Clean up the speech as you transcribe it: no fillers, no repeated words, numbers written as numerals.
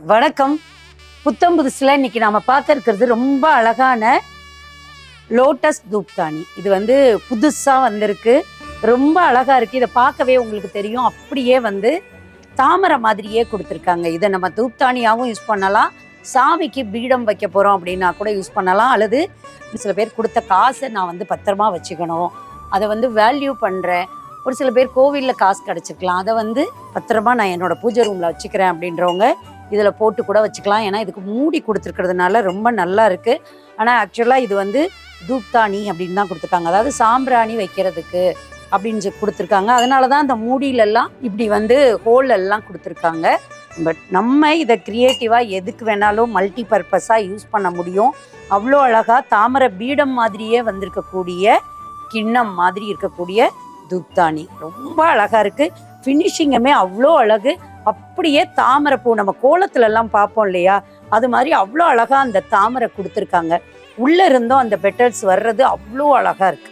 வணக்கம். புத்தம் புதுசுல இன்னைக்கு நாம பார்க்க இருக்கிறது ரொம்ப அழகான லோட்டஸ் தூப்தானி. இது புதுசா வந்திருக்கு, ரொம்ப அழகா இருக்கு. இதை பார்க்கவே உங்களுக்கு தெரியும், அப்படியே தாமரை மாதிரியே கொடுத்துருக்காங்க. இதை நம்ம தூப்தானியாகவும் யூஸ் பண்ணலாம், சாமிக்கு பீடம் வைக்க போறோம் அப்படின்னா கூட யூஸ் பண்ணலாம். அல்லது சில பேர் கொடுத்த காசை நான் பத்திரமா வச்சுக்கணும், அதை வேல்யூ பண்றேன். ஒரு சில பேர் கோவிலில் காசு கிடச்சிருக்கலாம், அதை பத்திரமா நான் என்னோட பூஜை ரூமில் வச்சுக்கிறேன் அப்படின்றவங்க இதில் போட்டு கூட வச்சுக்கலாம். ஏன்னா இதுக்கு மூடி கொடுத்துருக்கிறதுனால ரொம்ப நல்லா இருக்குது. ஆனால் ஆக்சுவலாக இது தூப்தானி அப்படின்னு தான் கொடுத்துருக்காங்க, அதாவது சாம்பிராணி வைக்கிறதுக்கு அப்படின்னு கொடுத்துருக்காங்க. அதனால தான் அந்த மூடியிலெல்லாம் இப்படி ஹோல் எல்லாம் கொடுத்துருக்காங்க. பட் நம்ம இதை க்ரியேட்டிவாக எதுக்கு வேணாலும் மல்டி பர்பஸாக யூஸ் பண்ண முடியும். அவ்வளோ அழகாக தாமரை பீடம் மாதிரியே வந்திருக்கக்கூடிய கிண்ணம் மாதிரி இருக்கக்கூடிய தூப்தானி ரொம்ப அழகாக இருக்குது. ஃபினிஷிங்குமே அவ்வளோ அழகு. அப்படியே தாமரை பூ நம்ம கோலத்துல எல்லாம் பார்ப்போம் இல்லையா, அது மாதிரி அவ்வளோ அழகா அந்த தாமரை கொடுத்துருக்காங்க. உள்ள இருந்தும் அந்த பெட்டல்ஸ் வர்றது அவ்வளோ அழகா இருக்கு.